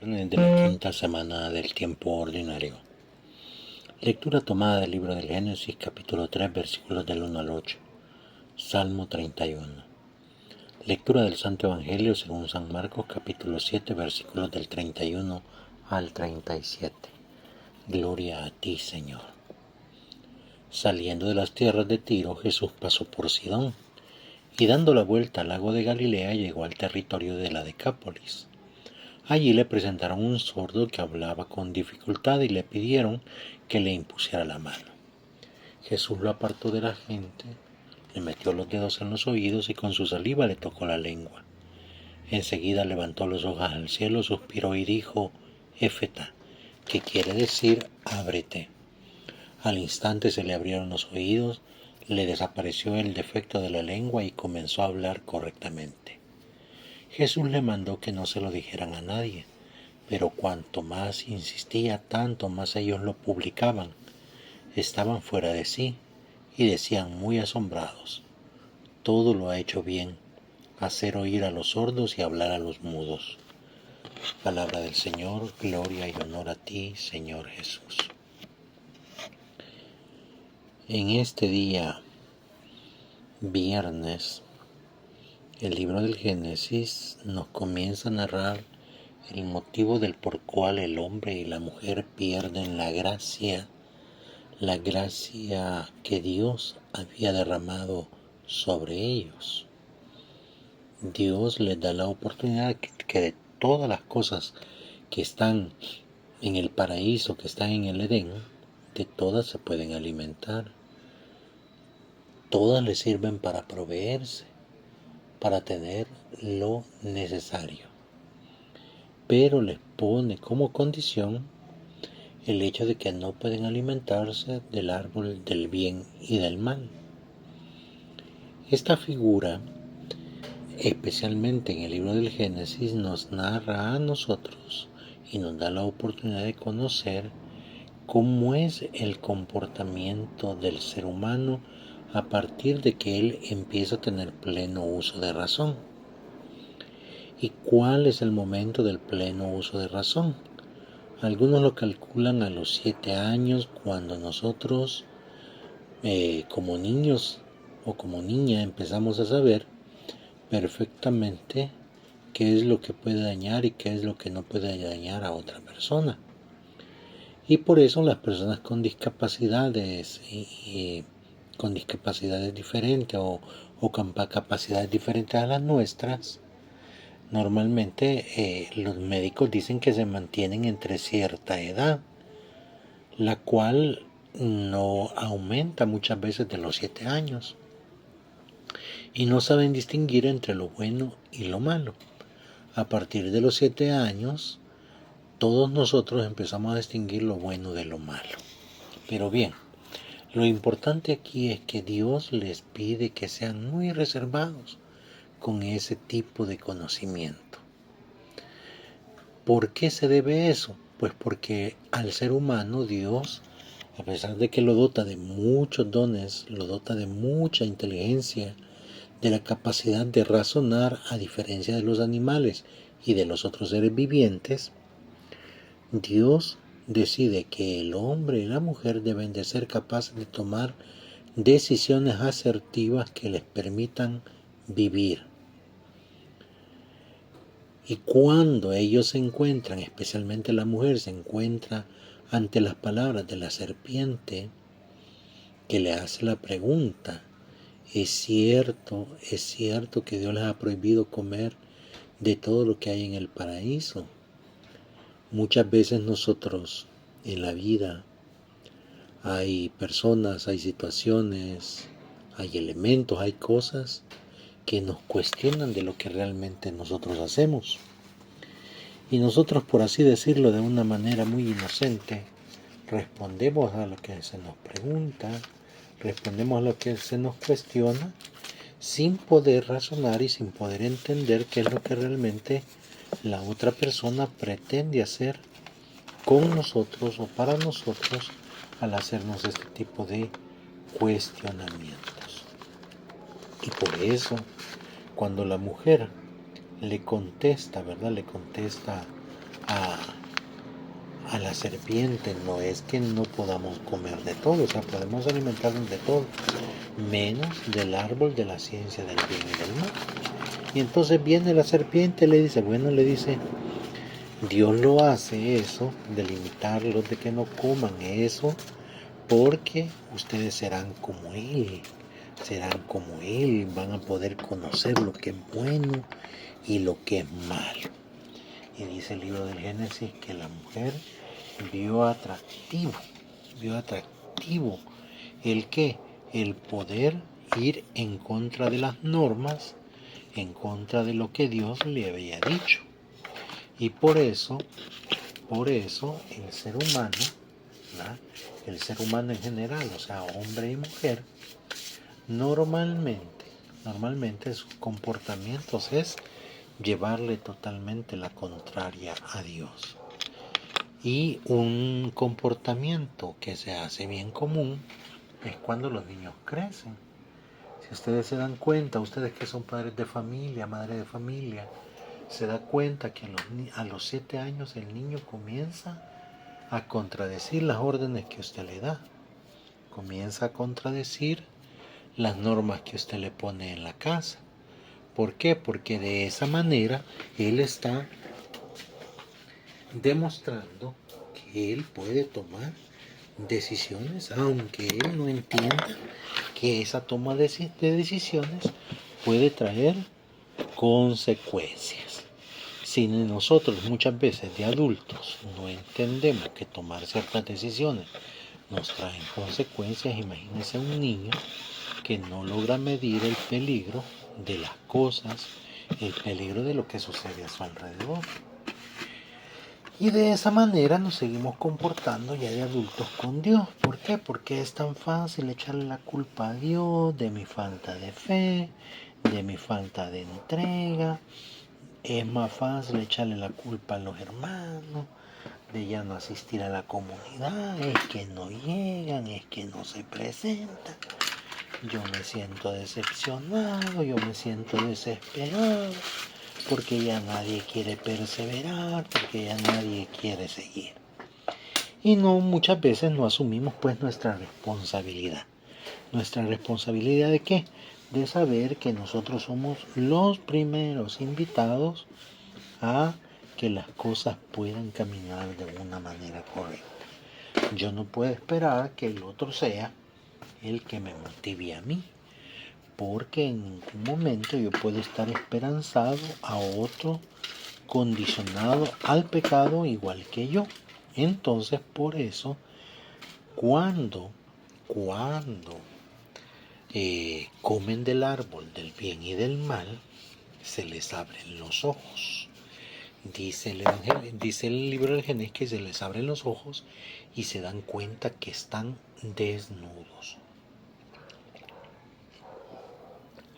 Viernes de la quinta semana del tiempo ordinario. Lectura tomada del libro del Génesis, capítulo 3, versículos del 1 al 8. Salmo 31. Lectura del Santo Evangelio según San Marcos, capítulo 7, versículos del 31 al 37. Gloria a ti, Señor. Saliendo de las tierras de Tiro, Jesús pasó por Sidón, y dando la vuelta al lago de Galilea llegó al territorio de la Decápolis. Allí le presentaron un sordo que hablaba con dificultad y le pidieron que le impusiera la mano. Jesús lo apartó de la gente, le metió los dedos en los oídos y con su saliva le tocó la lengua. Enseguida levantó los ojos al cielo, suspiró y dijo: Éfeta, que quiere decir ábrete. Al instante se le abrieron los oídos, le desapareció el defecto de la lengua y comenzó a hablar correctamente. Jesús le mandó que no se lo dijeran a nadie, pero cuanto más insistía, tanto más ellos lo publicaban. Estaban fuera de sí y decían muy asombrados: todo lo ha hecho bien, hacer oír a los sordos y hablar a los mudos. Palabra del Señor, gloria y honor a ti, Señor Jesús. En este día, viernes, el libro del Génesis nos comienza a narrar el motivo del por cual el hombre y la mujer pierden la gracia que Dios había derramado sobre ellos. Dios les da la oportunidad que de todas las cosas que están en el paraíso, que están en el Edén, de todas se pueden alimentar. Todas les sirven para proveerse, para tener lo necesario. Pero les pone como condición el hecho de que no pueden alimentarse del árbol del bien y del mal. Esta figura, especialmente en el libro del Génesis, nos narra a nosotros y nos da la oportunidad de conocer cómo es el comportamiento del ser humano a partir de que él empieza a tener pleno uso de razón. ¿Y cuál es el momento del pleno uso de razón? Algunos lo calculan a los 7 años, cuando nosotros como niños o como niña empezamos a saber perfectamente qué es lo que puede dañar y qué es lo que no puede dañar a otra persona. Y por eso las personas con discapacidades con discapacidades diferentes o con capacidades diferentes a las nuestras, normalmente los médicos dicen que se mantienen entre cierta edad, la cual no aumenta muchas veces de los 7 años. Y no saben distinguir entre lo bueno y lo malo. A partir de los 7 años, todos nosotros empezamos a distinguir lo bueno de lo malo. Pero bien, lo importante aquí es que Dios les pide que sean muy reservados con ese tipo de conocimiento. ¿Por qué se debe eso? Pues porque al ser humano Dios, a pesar de que lo dota de muchos dones, lo dota de mucha inteligencia, de la capacidad de razonar, a diferencia de los animales y de los otros seres vivientes, Dios decide que el hombre y la mujer deben de ser capaces de tomar decisiones asertivas que les permitan vivir. Y cuando ellos se encuentran, especialmente la mujer se encuentra ante las palabras de la serpiente, que le hace la pregunta: ¿es cierto que Dios les ha prohibido comer de todo lo que hay en el paraíso? Muchas veces nosotros en la vida hay personas, hay situaciones, hay elementos, hay cosas que nos cuestionan de lo que realmente nosotros hacemos. Y nosotros, por así decirlo de una manera muy inocente, respondemos a lo que se nos pregunta, respondemos a lo que se nos cuestiona, sin poder razonar y sin poder entender qué es lo que realmente la otra persona pretende hacer con nosotros o para nosotros al hacernos este tipo de cuestionamientos. Y por eso, cuando la mujer le contesta a la serpiente. No es que no podamos comer de todo, o sea, podemos alimentarnos de todo, menos del árbol de la ciencia del bien y del mal. Y entonces viene la serpiente y le dice, Dios lo hace eso, de limitarlos, de que no coman eso, porque ustedes serán como Él, van a poder conocer lo que es bueno y lo que es malo. Y dice el libro del Génesis que la mujer vio atractivo el que, el poder ir en contra de las normas, en contra de lo que Dios le había dicho. Y por eso el ser humano, ¿verdad? El ser humano en general, o sea, hombre y mujer, normalmente sus comportamientos es llevarle totalmente la contraria a Dios. Y un comportamiento que se hace bien común es cuando los niños crecen. Si ustedes se dan cuenta, ustedes que son padres de familia, madres de familia, se da cuenta que a los 7 años el niño comienza a contradecir las órdenes que usted le da. Comienza a contradecir las normas que usted le pone en la casa. ¿Por qué? Porque de esa manera él está demostrando que él puede tomar decisiones, aunque él no entienda que esa toma de decisiones puede traer consecuencias. Si nosotros muchas veces de adultos no entendemos que tomar ciertas decisiones nos traen consecuencias, imagínense un niño que no logra medir el peligro de las cosas, el peligro de lo que sucede a su alrededor. Y de esa manera nos seguimos comportando ya de adultos con Dios. ¿Por qué? Porque es tan fácil echarle la culpa a Dios de mi falta de fe, de mi falta de entrega. Es más fácil echarle la culpa a los hermanos, de ya no asistir a la comunidad, es que no llegan, es que no se presentan. Yo me siento decepcionado, yo me siento desesperado, porque ya nadie quiere perseverar, porque ya nadie quiere seguir. Y muchas veces no asumimos pues nuestra responsabilidad. ¿Nuestra responsabilidad de qué? De saber que nosotros somos los primeros invitados a que las cosas puedan caminar de una manera correcta. Yo no puedo esperar que el otro sea el que me motive a mí, porque en ningún momento yo puedo estar esperanzado a otro condicionado al pecado igual que yo. Entonces, por eso, cuando comen del árbol del bien y del mal, se les abren los ojos. Dice el libro del Génesis que se les abren los ojos y se dan cuenta que están desnudos.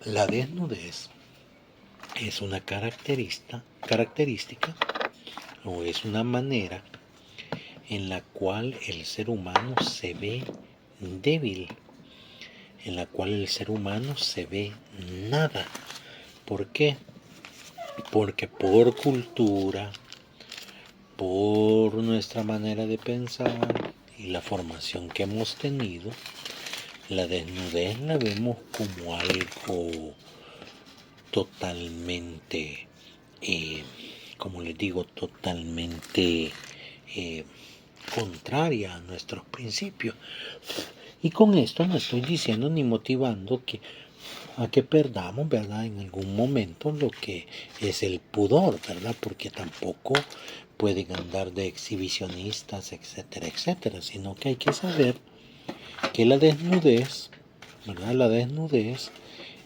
La desnudez es una característica o es una manera en la cual el ser humano se ve débil, en la cual el ser humano se ve nada. ¿Por qué? Porque por cultura, por nuestra manera de pensar y la formación que hemos tenido, la desnudez la vemos como algo totalmente, como les digo, totalmente contraria a nuestros principios. Y con esto no estoy diciendo ni motivando a que perdamos, ¿verdad?, en algún momento lo que es el pudor, ¿verdad? Porque tampoco pueden andar de exhibicionistas, etcétera, etcétera, sino que hay que saber que la desnudez, ¿verdad? La desnudez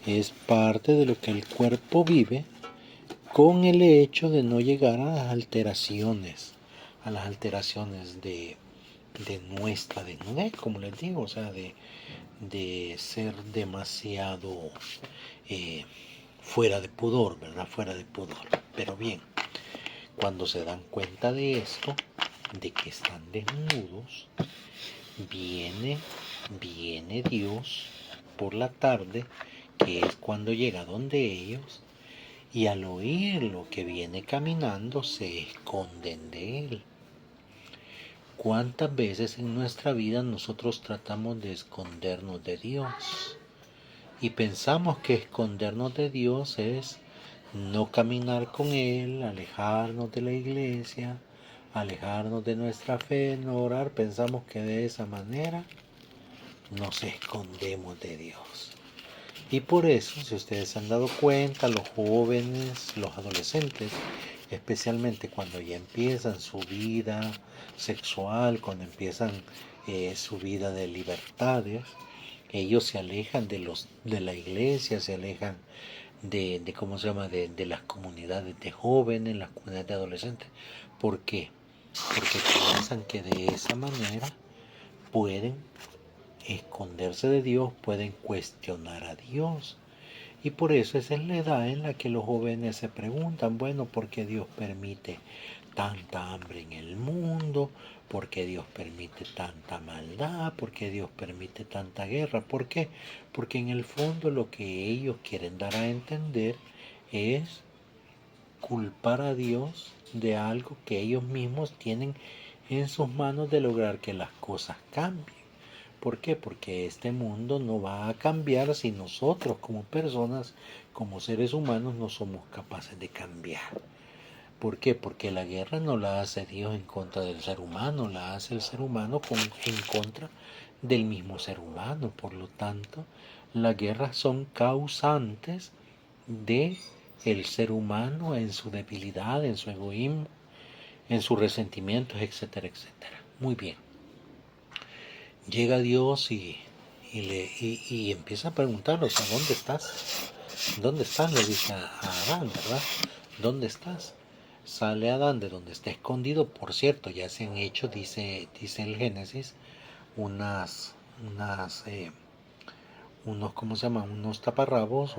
es parte de lo que el cuerpo vive con el hecho de no llegar a las alteraciones de nuestra desnudez, como les digo, o sea, de ser demasiado fuera de pudor, ¿verdad? Fuera de pudor. Pero bien, cuando se dan cuenta de esto, de que están desnudos, viene Dios por la tarde, que es cuando llega donde ellos, y al oír lo que viene caminando se esconden de él. ¿Cuántas veces en nuestra vida nosotros tratamos de escondernos de Dios? Y pensamos que escondernos de Dios es no caminar con Él, alejarnos de la iglesia, alejarnos de nuestra fe, no orar. Pensamos que de esa manera nos escondemos de Dios. Y por eso, si ustedes se han dado cuenta, los jóvenes, los adolescentes, especialmente cuando ya empiezan su vida sexual, cuando empiezan su vida de libertades, ellos se alejan de la iglesia, se alejan de ¿cómo se llama? De las comunidades de jóvenes, las comunidades de adolescentes. ¿Por qué? Porque piensan que de esa manera pueden esconderse de Dios, pueden cuestionar a Dios. Y por eso esa es la edad en la que los jóvenes se preguntan, bueno, ¿por qué Dios permite tanta hambre en el mundo? ¿Por qué Dios permite tanta maldad? ¿Por qué Dios permite tanta guerra? ¿Por qué? Porque en el fondo lo que ellos quieren dar a entender es culpar a Dios de algo que ellos mismos tienen en sus manos de lograr que las cosas cambien. ¿Por qué? Porque este mundo no va a cambiar si nosotros como personas, como seres humanos, no somos capaces de cambiar. ¿Por qué? Porque la guerra no la hace Dios en contra del ser humano, la hace el ser humano en contra del mismo ser humano. Por lo tanto, las guerras son causantes de el ser humano en su debilidad, en su egoísmo, en sus resentimientos, etcétera, etcétera. Muy bien. Llega Dios y empieza a preguntarnos, ¿a dónde estás? ¿Dónde estás? Le dice a Adán, ¿verdad? ¿Dónde estás? Sale Adán de donde está escondido. Por cierto, ya se han hecho, dice el Génesis, unos, ¿cómo se llama? Unos taparrabos,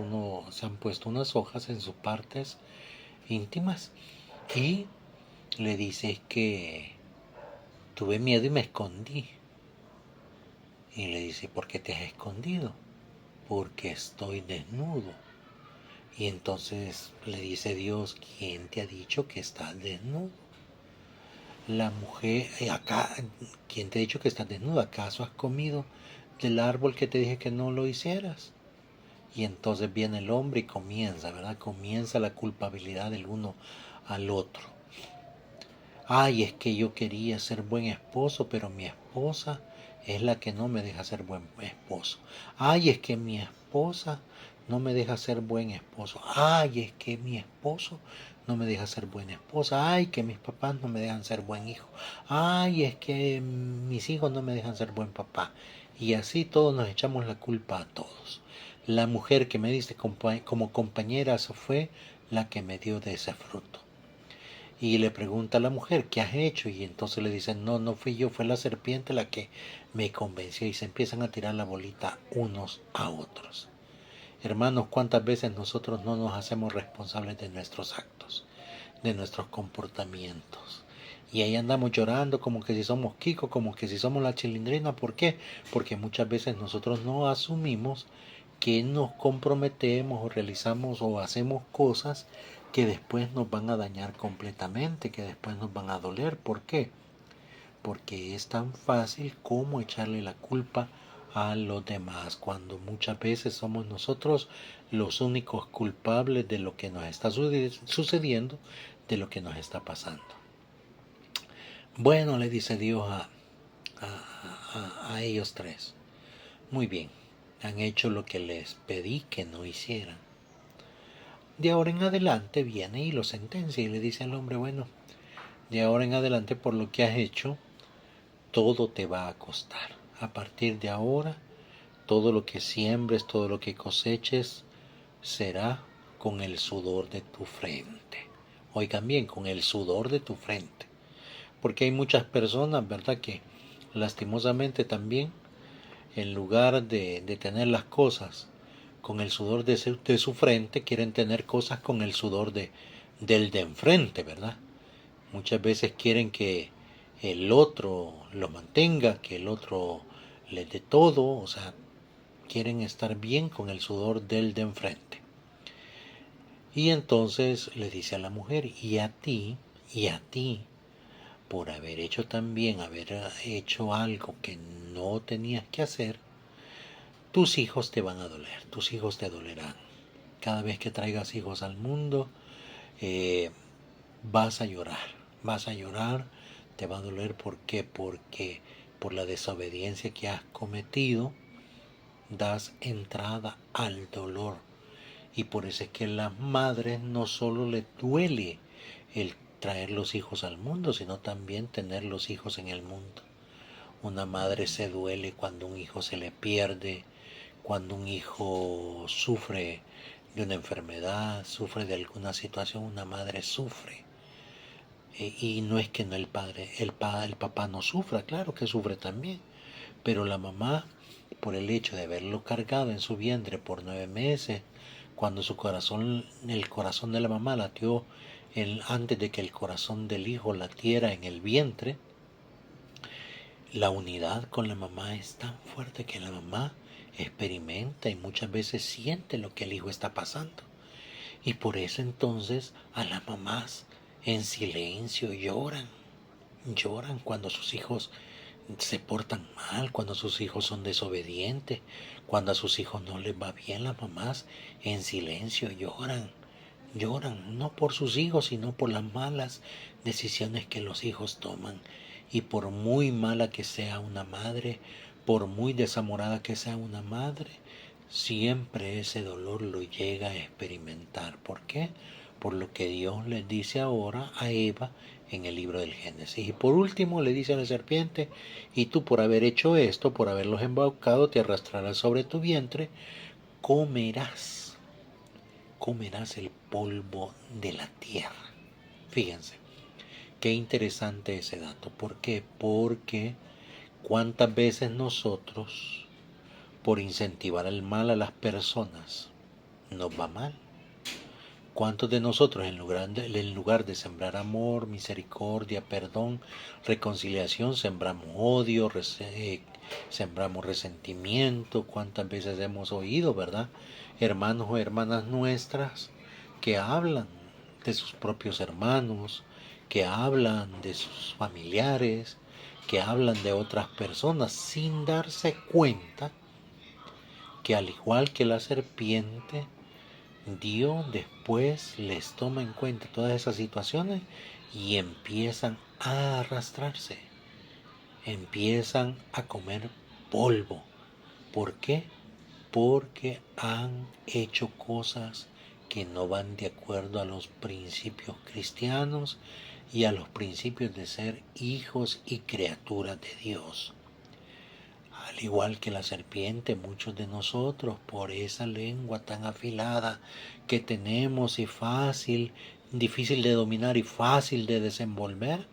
se han puesto unas hojas en sus partes íntimas y le dice que tuve miedo y me escondí. Y le dice, ¿por qué te has escondido? Porque estoy desnudo. Y entonces le dice Dios, ¿quién te ha dicho que estás desnudo? La mujer, acá, ¿quién te ha dicho que estás desnudo? ¿Acaso has comido del árbol que te dije que no lo hicieras? Y entonces viene el hombre y comienza, ¿verdad? Comienza la culpabilidad del uno al otro. Ay, es que yo quería ser buen esposo, pero mi esposa es la que no me deja ser buen esposo. Ay, es que mi esposa no me deja ser buen esposo. Ay, es que mi esposo no me deja ser buena esposa. Ay, que mis papás no me dejan ser buen hijo. Ay, es que mis hijos no me dejan ser buen papá. Y así todos nos echamos la culpa a todos. La mujer que me diste como compañera fue la que me dio de ese fruto. Y le pregunta a la mujer, ¿qué has hecho? Y entonces le dicen, no, no fui yo, fue la serpiente la que me convenció. Y se empiezan a tirar la bolita unos a otros. Hermanos, ¿cuántas veces nosotros no nos hacemos responsables de nuestros actos, de nuestros comportamientos? Y ahí andamos llorando como que si somos Kiko, como que si somos la Chilindrina. ¿Por qué? Porque muchas veces nosotros no asumimos que nos comprometemos o realizamos o hacemos cosas que después nos van a dañar completamente, que después nos van a doler. ¿Por qué? Porque es tan fácil como echarle la culpa a los demás, cuando muchas veces somos nosotros los únicos culpables de lo que nos está sucediendo, de lo que nos está pasando. Bueno, le dice Dios a ellos tres. Muy bien, han hecho lo que les pedí que no hicieran. De ahora en adelante viene y lo sentencia y le dice al hombre, bueno, de ahora en adelante por lo que has hecho, todo te va a costar. A partir de ahora, todo lo que siembres, todo lo que coseches, será con el sudor de tu frente. Oigan bien, con el sudor de tu frente. Porque hay muchas personas, ¿verdad?, que lastimosamente también, en lugar de tener las cosas con el sudor de su frente, quieren tener cosas con el sudor del de enfrente, ¿verdad? Muchas veces quieren que el otro lo mantenga, que el otro les dé todo, o sea, quieren estar bien con el sudor del de enfrente. Y entonces le dice a la mujer, y a ti, por haber hecho también, haber hecho algo que no tenías que hacer, tus hijos te van a doler, tus hijos te dolerán. Cada vez que traigas hijos al mundo, eh, vas a llorar, vas a llorar, te va a doler. ¿Por qué? Porque por la desobediencia que has cometido, das entrada al dolor. Y por eso es que a las madres no solo les duele el traer los hijos al mundo, sino también tener los hijos en el mundo. Una madre se duele cuando un hijo se le pierde, cuando un hijo sufre de una enfermedad, sufre de alguna situación, una madre sufre. Y no es que no el papá no sufra, claro que sufre también, pero la mamá, por el hecho de haberlo cargado en su vientre por 9 meses, cuando el corazón de la mamá latió antes de que el corazón del hijo latiera en el vientre, la unidad con la mamá es tan fuerte que la mamá experimenta y muchas veces siente lo que el hijo está pasando. Y por eso entonces a las mamás en silencio lloran cuando sus hijos se portan mal, cuando sus hijos son desobedientes, cuando a sus hijos no les va bien. Las mamás en silencio lloran no por sus hijos, sino por las malas decisiones que los hijos toman. Y por muy mala que sea una madre, por muy desamorada que sea una madre, siempre ese dolor lo llega a experimentar. ¿Por qué? Por lo que Dios le dice ahora a Eva en el libro del Génesis. Y por último le dice a la serpiente, y tú por haber hecho esto, por haberlos embaucado, te arrastrarás sobre tu vientre, comerás el polvo de la tierra. Fíjense, qué interesante ese dato. ¿Por qué? Porque cuántas veces nosotros, por incentivar el mal a las personas, nos va mal. ¿Cuántos de nosotros en lugar de sembrar amor, misericordia, perdón, reconciliación, sembramos odio, sembramos resentimiento? ¿Cuántas veces hemos oído, verdad, hermanos o hermanas nuestras que hablan de sus propios hermanos, que hablan de sus familiares, que hablan de otras personas sin darse cuenta que, al igual que la serpiente, Dios después les toma en cuenta todas esas situaciones y empiezan a arrastrarse, empiezan a comer polvo? ¿Por qué? Porque han hecho cosas que no van de acuerdo a los principios cristianos y a los principios de ser hijos y criaturas de Dios. Al igual que la serpiente, muchos de nosotros, por esa lengua tan afilada que tenemos y difícil de dominar y fácil de desenvolver,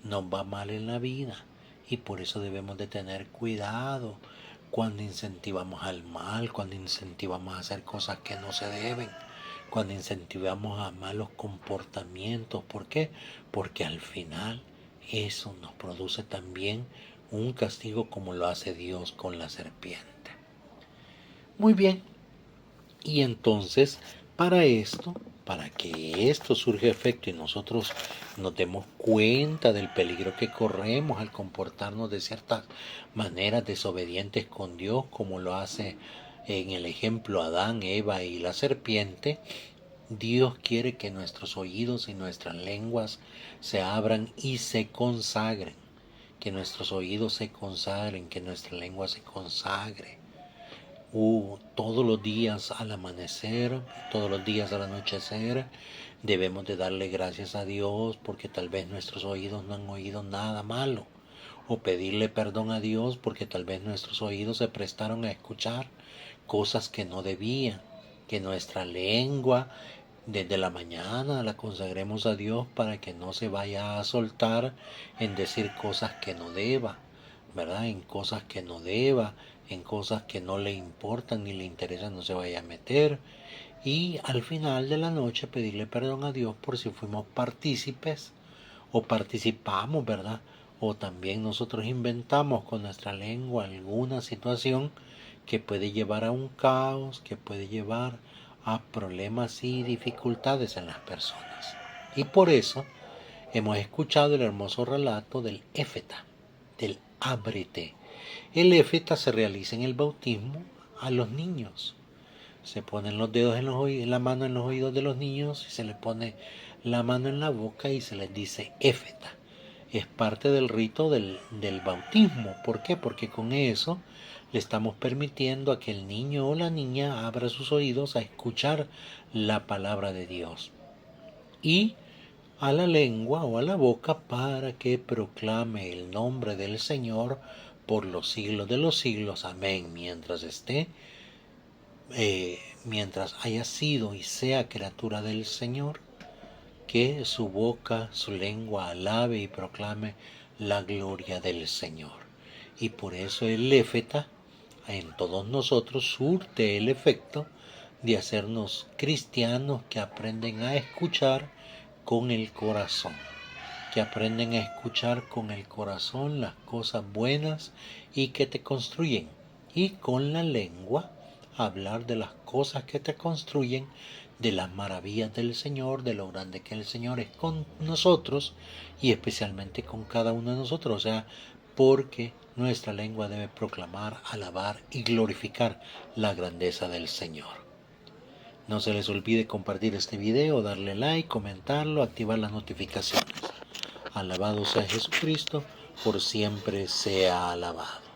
nos va mal en la vida. Y por eso debemos de tener cuidado cuando incentivamos al mal, cuando incentivamos a hacer cosas que no se deben, cuando incentivamos a malos comportamientos. ¿Por qué? Porque al final eso nos produce también un castigo, como lo hace Dios con la serpiente. Muy bien, y entonces para que esto surja efecto y nosotros nos demos cuenta del peligro que corremos al comportarnos de ciertas maneras desobedientes con Dios, como lo hace en el ejemplo Adán, Eva y la serpiente, Dios quiere que nuestros oídos y nuestras lenguas se abran y se consagren. Que nuestros oídos se consagren, que nuestra lengua se consagre. Todos los días al amanecer, todos los días al anochecer, debemos de darle gracias a Dios porque tal vez nuestros oídos no han oído nada malo. O pedirle perdón a Dios porque tal vez nuestros oídos se prestaron a escuchar cosas que no debían. Que nuestra lengua desde la mañana la consagremos a Dios para que no se vaya a soltar en decir cosas que no deba, ¿verdad? En cosas que no deba, en cosas que no le importan ni le interesan, no se vaya a meter. Y al final de la noche pedirle perdón a Dios por si fuimos partícipes o participamos, ¿verdad? O también nosotros inventamos con nuestra lengua alguna situación que puede llevar a un caos, que puede llevar a problemas y dificultades en las personas. Y por eso hemos escuchado el hermoso relato del éfeta, del ábrete. El éfeta se realiza en el bautismo a los niños. Se ponen los dedos en la mano en los oídos de los niños y se les pone la mano en la boca y se les dice éfeta. Es parte del rito del bautismo. ¿Por qué? Porque con eso le estamos permitiendo a que el niño o la niña abra sus oídos a escuchar la palabra de Dios. Y a la lengua o a la boca para que proclame el nombre del Señor por los siglos de los siglos. Amén. Mientras haya sido y sea criatura del Señor, que su boca, su lengua alabe y proclame la gloria del Señor. Y por eso el éfeta en todos nosotros surte el efecto de hacernos cristianos que aprenden a escuchar con el corazón, que aprenden a escuchar con el corazón las cosas buenas y que te construyen, y con la lengua hablar de las cosas que te construyen, de las maravillas del Señor, de lo grande que el Señor es con nosotros y especialmente con cada uno de nosotros. O sea, porque nuestra lengua debe proclamar, alabar y glorificar la grandeza del Señor. No se les olvide compartir este video, darle like, comentarlo, activar las notificaciones. Alabado sea Jesucristo, por siempre sea alabado.